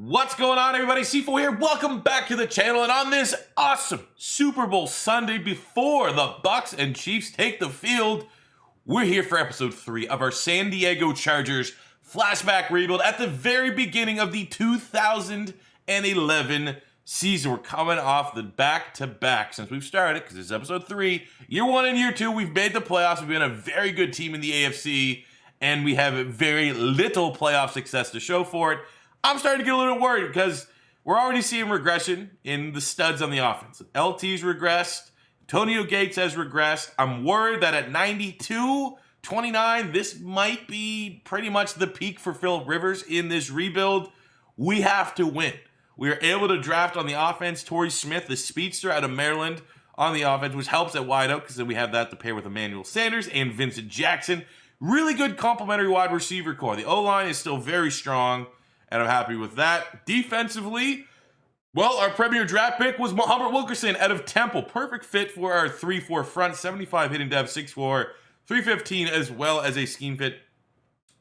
What's going on, everybody? C4 here. Welcome back to the channel. And on this awesome Super Bowl Sunday before the Bucks and Chiefs take the field, we're here for episode 3 of our San Diego Chargers flashback rebuild at the very beginning of the 2011 season. We're coming off the back-to-back since we've started, because it's episode 3. Year 1 and year 2, we've made the playoffs. We've been a very good team in the AFC, and we have very little playoff success to show for it. I'm starting to get a little worried because we're already seeing regression in the studs on the offense. LT's regressed. Antonio Gates has regressed. I'm worried that at 92-29, this might be pretty much the peak for Phillip Rivers in this rebuild. We have to win. We are able to draft on the offense Torrey Smith, the speedster out of Maryland, on the offense, which helps at wideout because then we have that to pair with Emmanuel Sanders and Vincent Jackson. Really good complementary wide receiver core. The O-line is still very strong, and I'm happy with that. Defensively, well, our premier draft pick was Muhammad Wilkerson out of Temple. Perfect fit for our 3-4 front, 75 hitting depth, 6'4", 315, as well as a scheme fit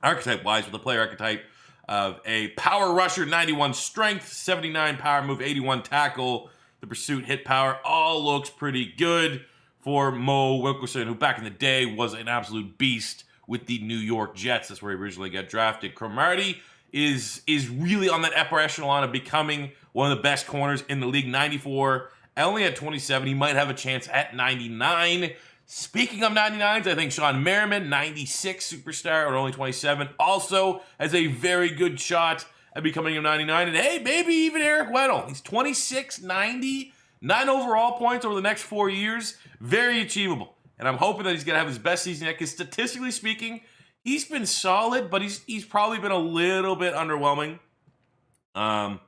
archetype-wise with a player archetype of a power rusher, 91 strength, 79 power move, 81 tackle. The pursuit hit power all looks pretty good for Mo Wilkerson, who back in the day was an absolute beast with the New York Jets. That's where he originally got drafted. Cromartie is really on that upper echelon of becoming one of the best corners in the league. 94, only at 27. He might have a chance at 99. Speaking of 99s, I think Sean Merriman, 96 superstar at only 27, also has a very good shot at becoming a 99. And hey, maybe even Eric Weddle. He's 26, 90, 9 overall points over the next 4 years. Very achievable. And I'm hoping that he's going to have his best season yet, because statistically speaking, he's been solid, but he's probably been a little bit underwhelming. 2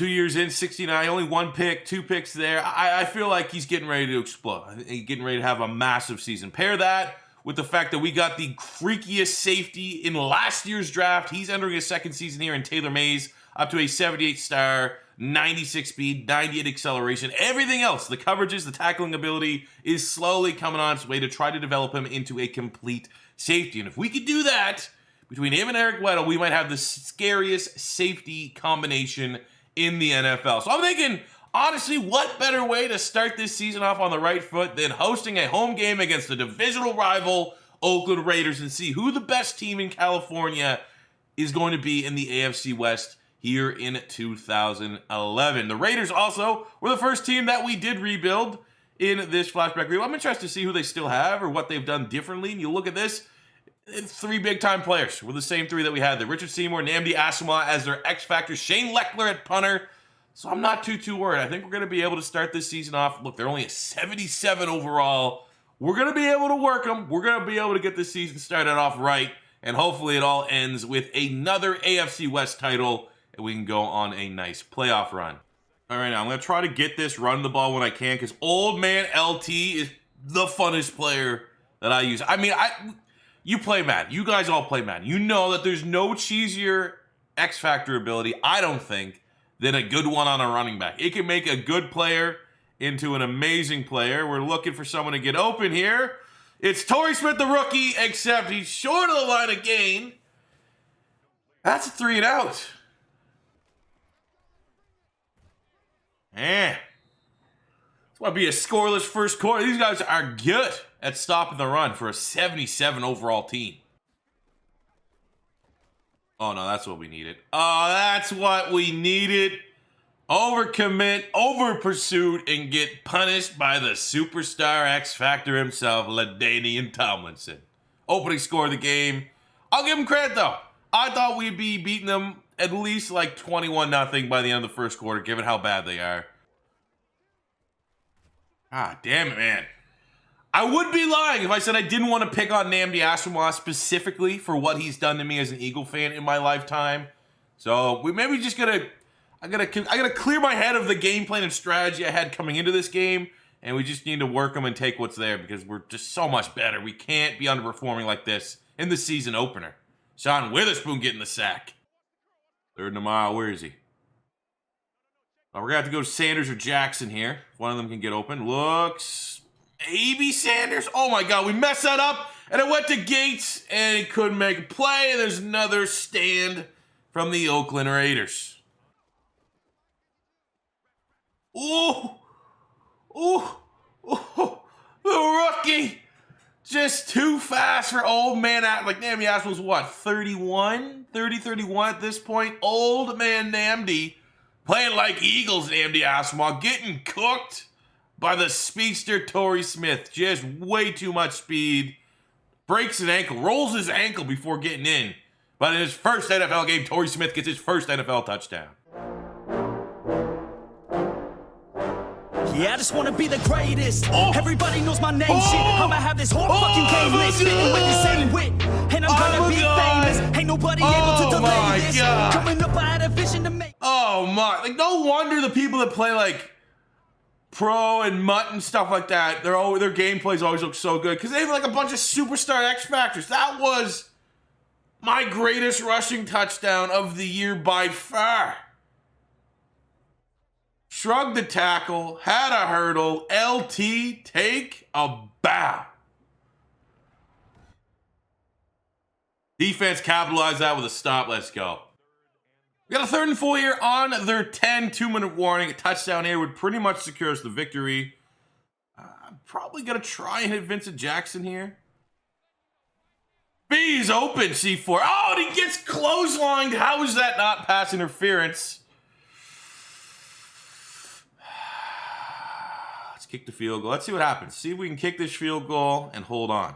years in, 69, only 1 pick, 2 picks there. I feel like he's getting ready to explode. I think he's getting ready to have a massive season. Pair that with the fact that we got the freakiest safety in last year's draft. He's entering his second season here in Taylor Mays, up to a 78 star, 96 speed, 98 acceleration. Everything else, the coverages, the tackling ability, is slowly coming on its way to try to develop him into a complete safety. And if we could do that, between him and Eric Weddle, we might have the scariest safety combination in the NFL. So I'm thinking, honestly, what better way to start this season off on the right foot than hosting a home game against the divisional rival Oakland Raiders and see who the best team in California is going to be in the AFC West here in 2011. The Raiders also were the first team that we did rebuild in this flashback review. I'm interested to see who they still have or what they've done differently. And you look at this, 3 big-time players were the same 3 that we had there. Richard Seymour, Nnamdi Asomugha as their X-Factor, Shane Leckler at punter. So I'm not too worried. I think we're going to be able to start this season off. Look, they're only a 77 overall. We're going to be able to work them. We're going to be able to get this season started off right. And hopefully it all ends with another AFC West title, and we can go on a nice playoff run. All right, now I'm going to try to get this, run the ball when I can, because old man LT is the funnest player that I use. I mean, you play Madden. You guys all play Madden. You know that there's no cheesier X-Factor ability, I don't think, than a good one on a running back. It can make a good player into an amazing player. We're looking for someone to get open here. It's Torrey Smith, the rookie, except he's short of the line of gain. That's a 3 and out. Man. It's going to be a scoreless first quarter. These guys are good at stopping the run for a 77 overall team. Oh, no, that's what we needed. Oh, that's what we needed. Overcommit, over-pursuit, and get punished by the superstar X-Factor himself, LaDainian Tomlinson. Opening score of the game. I'll give him credit, though. I thought we'd be beating them at least like 21-0 by the end of the first quarter, given how bad they are. Ah, damn it, man. I would be lying if I said I didn't want to pick on Nnamdi Asomugha specifically for what he's done to me as an Eagle fan in my lifetime. So we maybe just I gotta clear my head of the game plan and strategy I had coming into this game, and we just need to work them and take what's there because we're just so much better. We can't be underperforming like this in the season opener. Sean Witherspoon getting the sack. 3rd and a mile. Where is he? We're gonna have to go to Sanders or Jackson here. One of them can get open. Looks. A.B. Sanders. Oh my God, we messed that up. And it went to Gates, and he couldn't make a play. There's another stand from the Oakland Raiders. Ooh, ooh, ooh, the rookie. Just too fast for old man. Like, Nnamdi Asomugha was what, 31 at this point? Old man Nnamdi playing like Eagles. Nnamdi Asomugha getting cooked by the speedster Torrey Smith. Just way too much speed. Breaks his ankle, rolls his ankle before getting in. But in his first NFL game, Torrey Smith gets his first NFL touchdown. Yeah, I just wanna be the greatest. Everybody knows my name, shit. I'ma have this whole fucking game list, spitting with the same wit, and I'm gonna be famous. Ain't nobody able to delay this. Coming up, I had a vision to make. Oh my! Like, no wonder the people that play like Pro and Mutt and stuff like that, their gameplays always look so good because they have like a bunch of superstar X Factors. That was my greatest rushing touchdown of the year by far. Shrugged the tackle, had a hurdle, LT, take a bow. Defense capitalized that with a stop. Let's go. We got a 3rd and 4 here on their 10, 2-minute warning. A touchdown here would pretty much secure us the victory. I'm probably going to try and hit Vincent Jackson here. B's open, C4. Oh, and he gets clotheslined. How is that not pass interference? Kick the field goal. Let's see what happens. See if we can kick this field goal and hold on.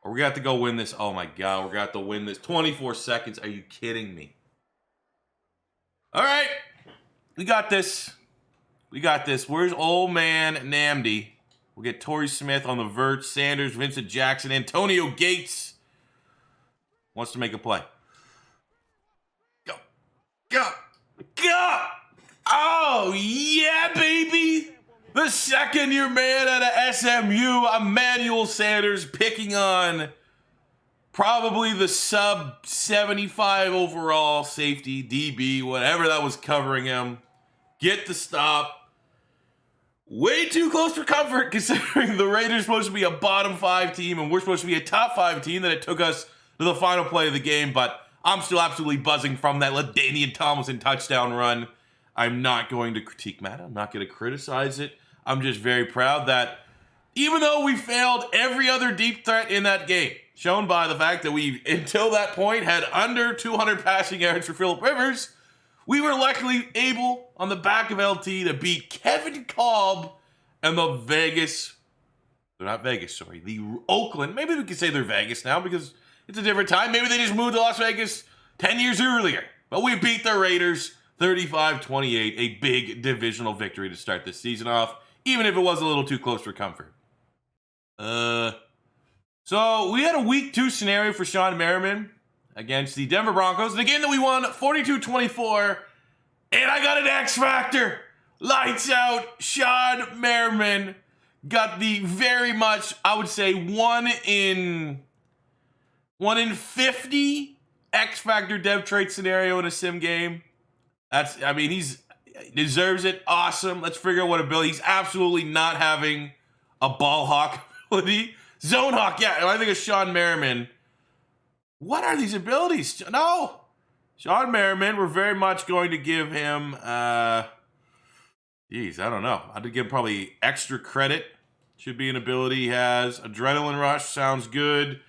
Or we're going to have to go win this. Oh my God, we're going to have to win this. 24 seconds. Are you kidding me? All right. We got this. We got this. Where's old man Nnamdi? We'll get Torrey Smith on the vert. Sanders, Vincent Jackson, Antonio Gates wants to make a play. Go. Go. Go. Oh, yeah, baby. The second-year man out of SMU, Emmanuel Sanders, picking on probably the sub-75 overall safety, DB, whatever that was covering him. Get the stop. Way too close for comfort, considering the Raiders are supposed to be a bottom 5 team, and we're supposed to be a top 5 team, that it took us to the final play of the game, but I'm still absolutely buzzing from that LaDainian Tomlinson touchdown run. I'm not going to critique Matt. I'm not going to criticize it. I'm just very proud that even though we failed every other deep threat in that game, shown by the fact that we, until that point, had under 200 passing yards for Phillip Rivers, we were luckily able, on the back of LT, to beat Kevin Kolb and the Oakland. Maybe we could say they're Vegas now because it's a different time. Maybe they just moved to Las Vegas 10 years earlier. But we beat the Raiders 35-28, a big divisional victory to start this season off, even if it was a little too close for comfort. So we had a week 2 scenario for Sean Merriman against the Denver Broncos. The game that we won 42-24, and I got an X Factor. Lights out. Sean Merriman got the very much, I would say, 1 in 50 X Factor dev trait scenario in a sim game. He deserves it. Awesome. Let's figure out what ability. He's absolutely not having a ball hawk ability. Zone hawk, yeah. I think of Sean Merriman. What are these abilities? No. Sean Merriman, we're very much going to give him, I don't know. I'd give him probably extra credit. Should be an ability he has. Adrenaline Rush sounds good.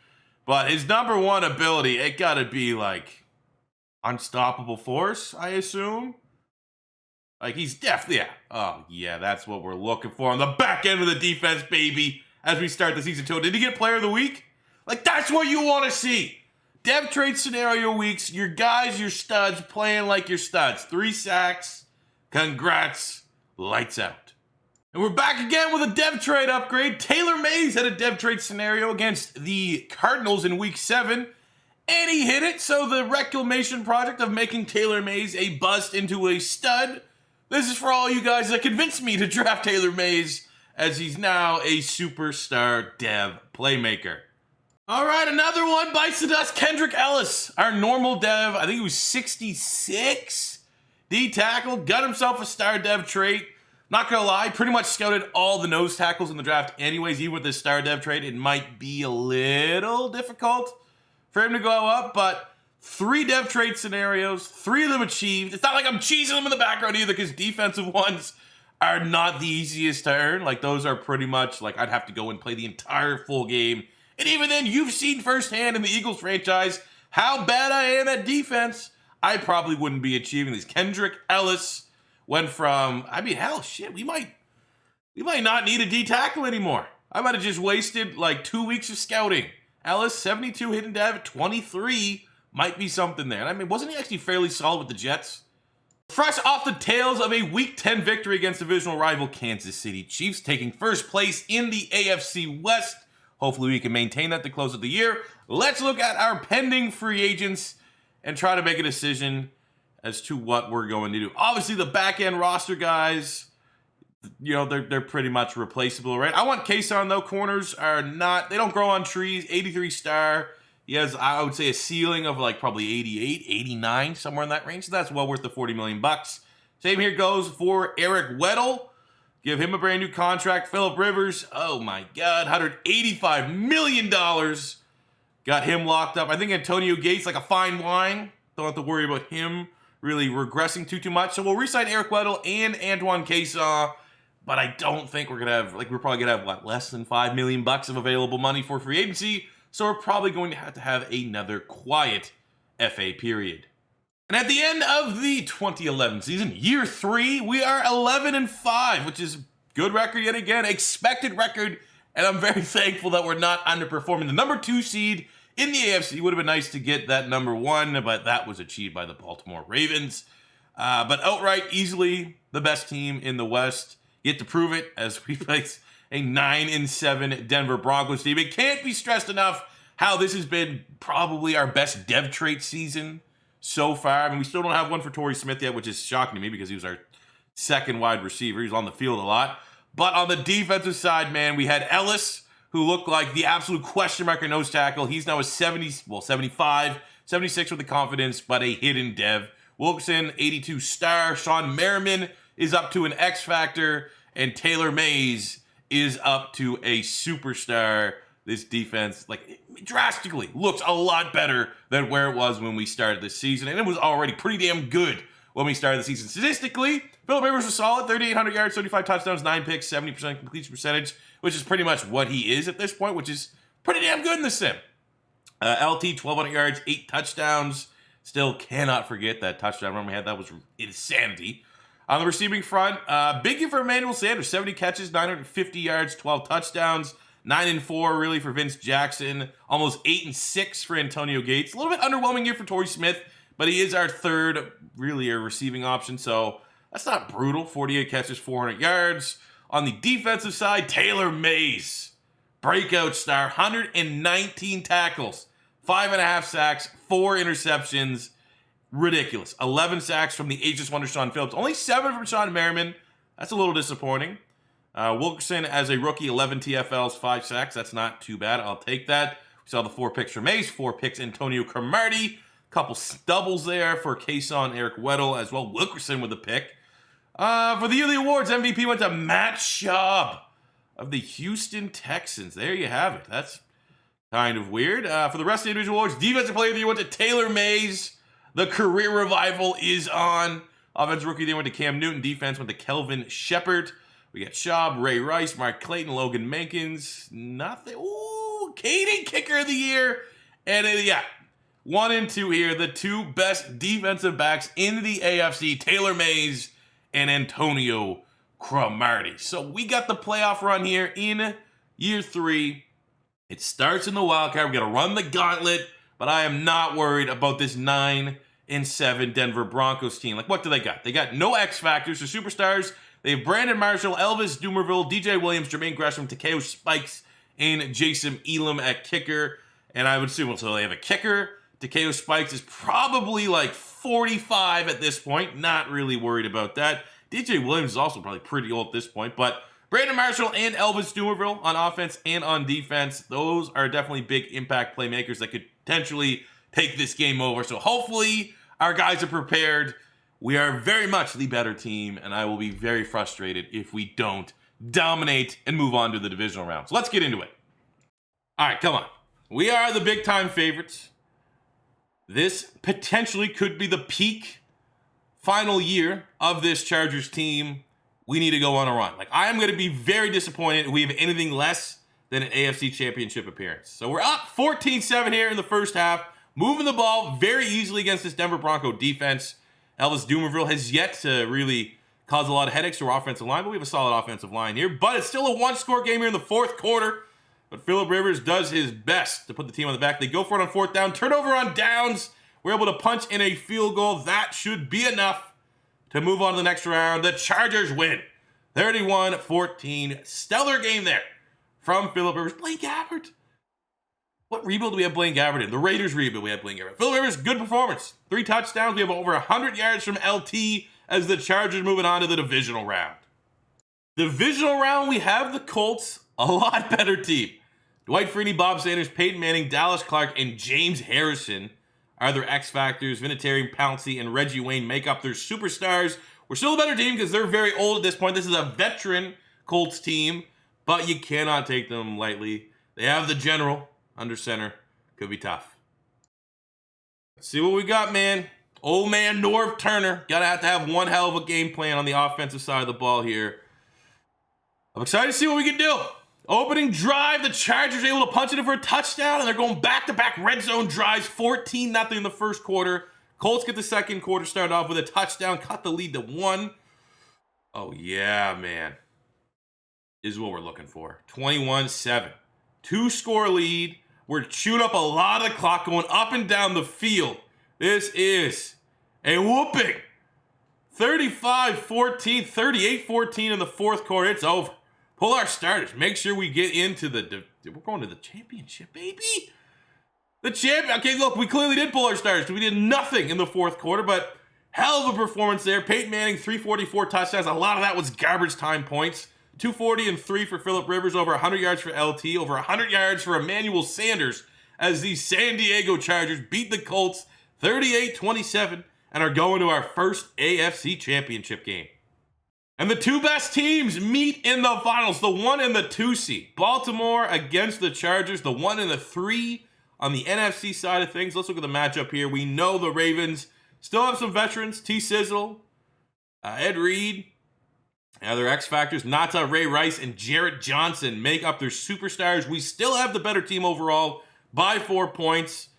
But his number 1 ability, it got to be like Unstoppable Force, I assume. Like, he's definitely, yeah. Oh, yeah, that's what we're looking for on the back end of the defense, baby, as we start the season 2. Did he get Player of the Week? Like, that's what you want to see. Dev trade scenario weeks, your guys, your studs, playing like your studs. 3 sacks. Congrats. Lights out. And we're back again with a dev trade upgrade. Taylor Mays had a dev trade scenario against the Cardinals in Week 7. And he hit it, so the reclamation project of making Taylor Mays a bust into a stud. This is for all you guys that convinced me to draft Taylor Mays, as he's now a superstar dev playmaker. All right, another one bites the dust. Kendrick Ellis, our normal dev. I think he was 66. D tackle, got himself a star dev trait. Not gonna lie, pretty much scouted all the nose tackles in the draft anyways. Even with this star dev trait, it might be a little difficult for him to go up, but 3 dev trade scenarios, 3 of them achieved. It's not like I'm cheesing them in the background either, because defensive ones are not the easiest to earn. Like, those are pretty much, like, I'd have to go and play the entire full game. And even then, you've seen firsthand in the Eagles franchise how bad I am at defense. I probably wouldn't be achieving these. Kendrick Ellis went from, I mean, hell, shit, we might not need a D tackle anymore. I might have just wasted like 2 weeks of scouting. Ellis, 72 hidden dev, 23 might be something there. And I mean, wasn't he actually fairly solid with the Jets? Fresh off the tails of a Week 10 victory against divisional rival Kansas City Chiefs, taking first place in the AFC West. Hopefully we can maintain that to close of the year. Let's look at our pending free agents and try to make a decision as to what we're going to do. Obviously, the back-end roster guys, you know, they're pretty much replaceable, right? I want Kayson, though. Corners are not, they don't grow on trees. 83 star. He has, I would say, a ceiling of like probably 88, 89, somewhere in that range. So that's well worth the $40 million. Same here goes for Eric Weddle. Give him a brand new contract. Phillip Rivers, oh my God, $185 million. Got him locked up. I think Antonio Gates, like a fine wine. Don't have to worry about him really regressing too much. So we'll re-sign Eric Weddle and Antoine Kayson. But I don't think we're going to have, like, we're probably going to have, what, less than $5 million of available money for free agency. So we're probably going to have another quiet FA period. And at the end of the 2011 season, year 3, we are 11-5, which is good record yet again, expected record. And I'm very thankful that we're not underperforming. The number 2 seed in the AFC would have been nice to get that number 1, but that was achieved by the Baltimore Ravens. But outright, easily the best team in the West. Yet to prove it as we face a 9-7 Denver Broncos team. It can't be stressed enough how this has been probably our best dev trait season so far. I mean, we still don't have one for Torrey Smith yet, which is shocking to me because he was our second wide receiver. He was on the field a lot. But on the defensive side, man, we had Ellis, who looked like the absolute question mark at nose tackle. He's now a 75, 76 with the confidence, but a hidden dev. Wilkerson, 82 star. Sean Merriman is up to an X Factor, and Taylor Mays is up to a superstar. This defense, like, drastically looks a lot better than where it was when we started this season, and it was already pretty damn good when we started the season. Statistically, Phillip Rivers was solid, 3,800 yards, 35 touchdowns, 9 picks, 70% completion percentage, which is pretty much what he is at this point, which is pretty damn good in the sim. LT, 1,200 yards, 8 touchdowns. Still cannot forget that touchdown run we had. That was insanity. On the receiving front, big year for Emmanuel Sanders, 70 catches, 950 yards, 12 touchdowns, 9-4 really for Vince Jackson, almost 8-6 for Antonio Gates. A little bit underwhelming year for Torrey Smith, but he is our third, really, a receiving option, so that's not brutal. 48 catches, 400 yards. On the defensive side, Taylor Mays, breakout star, 119 tackles, 5.5 sacks, 4 interceptions. Ridiculous. 11 sacks from the ageless wonder Sean Phillips. Only 7 from Sean Merriman. That's a little disappointing. Wilkerson, as a rookie, 11 TFLs, 5 sacks. That's not too bad. I'll take that. We saw the 4 picks for Mays, 4 picks Antonio Cromartie. Couple doubles there for Kayson, Eric Weddle, as well. Wilkerson with a pick. For the yearly awards, MVP went to Matt Schaub of the Houston Texans. There you have it. That's kind of weird. For the rest of the individual awards, Defensive Player of the Year went to Taylor Mays. The career revival is on. Offensive Rookie of the Year went to Cam Newton. Defense went to Kelvin Shepard. We got Schaub, Ray Rice, Mark Clayton, Logan Mankins. Nothing. Ooh, Katie, Kicker of the Year. And yeah, 1 and 2 here. The 2 best defensive backs in the AFC, Taylor Mays and Antonio Cromartie. So we got the playoff run here in year 3. It starts in the wildcard. We got to run the gauntlet, but I am not worried about this 9-7 Denver Broncos team. Like, what do they got? They got no X factors or superstars. They have Brandon Marshall, Elvis Dumerville, DJ Williams, Jermaine Gresham, Takeo Spikes, and Jason Elam at kicker. And I would assume, so they have a kicker. Takeo Spikes is probably like 45 at this point. Not really worried about that. DJ Williams is also probably pretty old at this point. But Brandon Marshall and Elvis Dumerville on offense and on defense, those are definitely big impact playmakers that could potentially take this game over. So hopefully our guys are prepared. We are very much the better team, and I will be very frustrated if we don't dominate and move on to the divisional round. So let's get into it. All right, come on. We are the big-time favorites. this potentially could be the peak final year of this Chargers team. We need to go on a run. Like, I am going to be very disappointed if we have anything less than an AFC Championship appearance. So we're up 14-7 here in the first half, moving the ball very easily against this Denver Bronco defense. Elvis Dumervil has yet to really cause a lot of headaches to our offensive line, but we have a solid offensive line here. But it's still a one-score game here in the fourth quarter. But Phillip Rivers does his best to put the team on the back. They go for it on fourth down, turnover on downs. We're able to punch in a field goal. That should be enough to move on to the next round. The Chargers win 31-14. Stellar game there from Phillip Rivers. Blaine Gabbert. What rebuild do we have Blaine Gabbert in? The Raiders rebuild we have Blaine Gabbert. Phillip Rivers, good performance. 3 touchdowns. We have over 100 yards from LT as the Chargers moving on to the divisional round. Divisional round, we have the Colts, a lot better team. Dwight Freeney, Bob Sanders, Peyton Manning, Dallas Clark, and James Harrison are their X Factors. Vinatieri, Pouncey, and Reggie Wayne make up their superstars. We're still a better team because they're very old at this point. This is a veteran Colts team, but you cannot take them lightly. They have the general under center. Could be tough. Let's see what we got, man. Old man Norv Turner. Gotta have to have one hell of a game plan on the offensive side of the ball here. I'm excited to see what we can do. Opening drive, the Chargers are able to punch it in for a touchdown, and they're going back-to-back red zone drives, 14-0 in the first quarter. Colts get the second quarter started off with a touchdown, cut the lead to 1. Oh, yeah, man. This is what we're looking for. 21-7. 2-score lead. We're chewing up a lot of the clock, going up and down the field. This is a whooping. 35-14, 38-14 in the fourth quarter. It's over. Pull our starters. Make sure we get into we're going to the championship, baby. The champion. Okay, look, we clearly did pull our starters. We did nothing in the fourth quarter, but hell of a performance there. Peyton Manning, 344 touchdowns. A lot of that was garbage time points. 240 and 3 for Phillip Rivers. Over 100 yards for LT. Over 100 yards for Emmanuel Sanders as the San Diego Chargers beat the Colts 38-27 and are going to our first AFC Championship game. And the two best teams meet in the finals, the 1 and the 2 seed. Baltimore against the Chargers, the 1 and the 3 on the NFC side of things. Let's look at the matchup here. We know the Ravens still have some veterans. T-Sizzle, Ed Reed, their X Factors, Nata, Ray Rice, and Jarrett Johnson make up their superstars. We still have the better team overall by 4 points.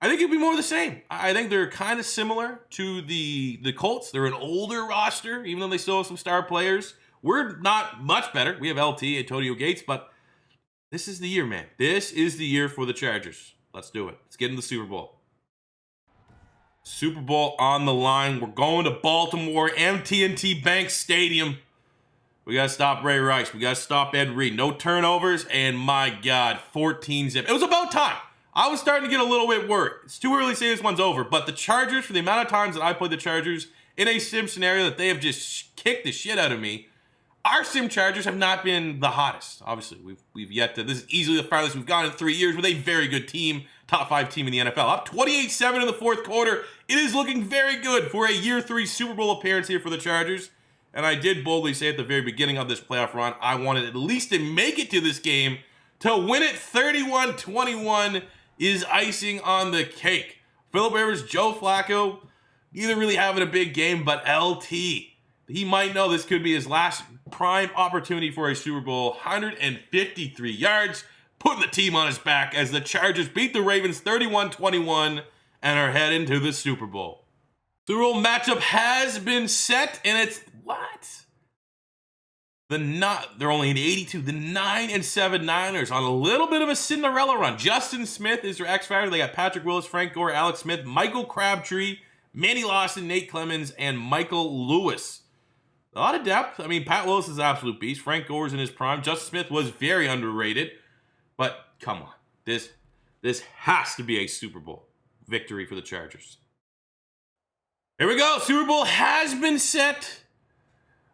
I think it'd be more of the same. I think they're kind of similar to the Colts. They're an older roster, even though they still have some star players. We're not much better. We have LT, Antonio Gates, but this is the year, man. This is the year for the Chargers. Let's do it. Let's get in the Super Bowl. Super Bowl on the line. We're going to Baltimore, MT&T Bank Stadium. We got to stop Ray Rice. We got to stop Ed Reed. No turnovers, and my God, 14-zip. It was about time. I was starting to get a little bit worried. It's too early to say this one's over, but the Chargers, for the amount of times that I played the Chargers in a sim scenario that they have just kicked the shit out of me, our sim Chargers have not been the hottest. Obviously, we've yet to, this is easily the farthest we've gone in 3 years with a very good team, top 5 team in the NFL. Up 28-7 in the fourth quarter. It is looking very good for a year 3 Super Bowl appearance here for the Chargers. And I did boldly say at the very beginning of this playoff run, I wanted at least to make it to this game to win it 31-21. Is icing on the cake. Phillip Rivers, Joe Flacco, neither really having a big game, but LT. He might know this could be his last prime opportunity for a Super Bowl. 153 yards, putting the team on his back as the Chargers beat the Ravens 31-21 and are heading to the Super Bowl. Super Bowl matchup has been set, and it's what? They're only in 82. The 9-7 Niners on a little bit of a Cinderella run. Justin Smith is their X Factor. They got Patrick Willis, Frank Gore, Alex Smith, Michael Crabtree, Manny Lawson, Nate Clemens, and Michael Lewis. A lot of depth. I mean, Pat Willis is an absolute beast. Frank Gore is in his prime. Justin Smith was very underrated. But come on. This has to be a Super Bowl victory for the Chargers. Here we go. Super Bowl has been set.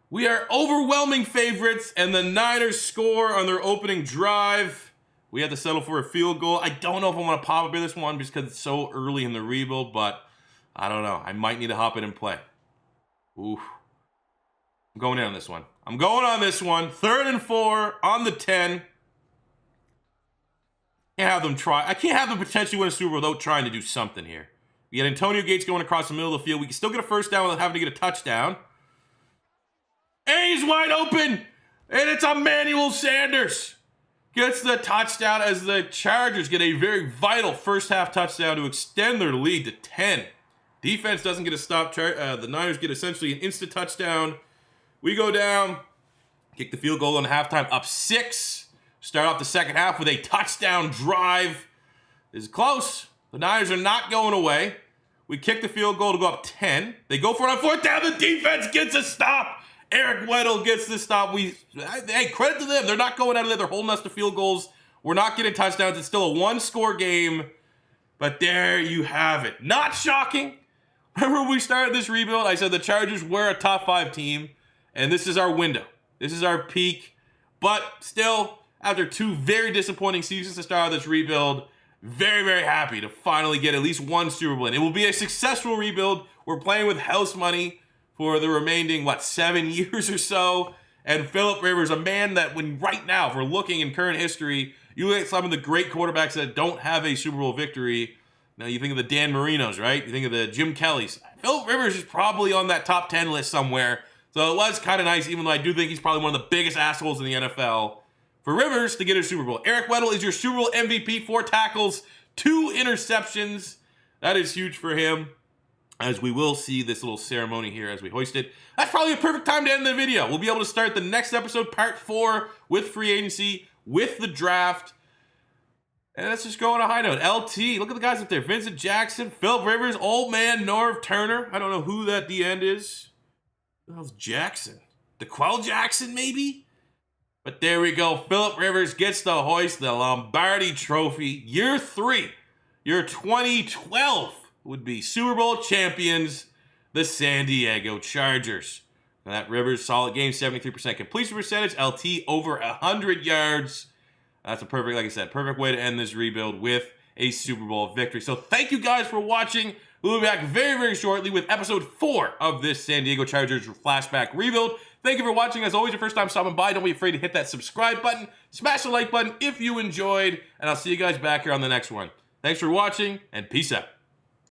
We are overwhelming favorites, and the Niners score on their opening drive. We had to settle for a field goal. I don't know if I want to pop up in this one just because it's so early in the rebuild, but I don't know. I might need to hop in and play. Ooh. I'm going in on this one. I'm going on this one. 3rd and 4 on the 10. Can't have them try. I can't have them potentially win a Super Bowl without trying to do something here. We get Antonio Gates going across the middle of the field. We can still get a first down without having to get a touchdown. And he's wide open. And it's Emmanuel Sanders. Gets the touchdown as the Chargers get a very vital first half touchdown to extend their lead to 10. Defense doesn't get a stop. The Niners get essentially an instant touchdown. We go down, kick the field goal on halftime, up 6. Start off the second half with a touchdown drive. This is close. The Niners are not going away. We kick the field goal to go up 10. They go for it on fourth down. The defense gets a stop. Eric Weddle gets the stop. Hey, credit to them. They're not going out of there. They're holding us to field goals. We're not getting touchdowns. It's still a one-score game. But there you have it. Not shocking. Remember when we started this rebuild, I said the Chargers were a top 5 team. And this is our window. This is our peak. But still, after 2 very disappointing seasons to start this rebuild, very, very happy to finally get at least one Super Bowl. It will be a successful rebuild. We're playing with house money for the remaining, 7 years or so. And Phillip Rivers, a man that right now, if we're looking in current history, you look at some of the great quarterbacks that don't have a Super Bowl victory. Now you think of the Dan Marinos, right? You think of the Jim Kellys. Phillip Rivers is probably on that top 10 list somewhere. So it was kind of nice, even though I do think he's probably one of the biggest assholes in the NFL, for Rivers to get a Super Bowl. Eric Weddle is your Super Bowl MVP, 4 tackles, 2 interceptions. That is huge for him, as we will see this little ceremony here as we hoist it. That's probably a perfect time to end the video. We'll be able to start the next episode, part 4, with free agency, with the draft. And let's just go on a high note. LT, look at the guys up there. Vincent Jackson, Phillip Rivers, old man Norv Turner. I don't know who that the end is. Who the hell's Jackson? DeQuell Jackson, maybe? But there we go. Phillip Rivers gets to hoist the Lombardi Trophy. Year 3, your 2012 would be Super Bowl champions, the San Diego Chargers. Now that Rivers, solid game, 73% completion percentage. LT over 100 yards. That's a perfect, like I said, perfect way to end this rebuild with a Super Bowl victory. So thank you guys for watching. We'll be back very, very shortly with episode 4 of this San Diego Chargers flashback rebuild. Thank you for watching. As always, your first time stopping by, don't be afraid to hit that subscribe button. Smash the like button if you enjoyed, and I'll see you guys back here on the next one. Thanks for watching, and peace out.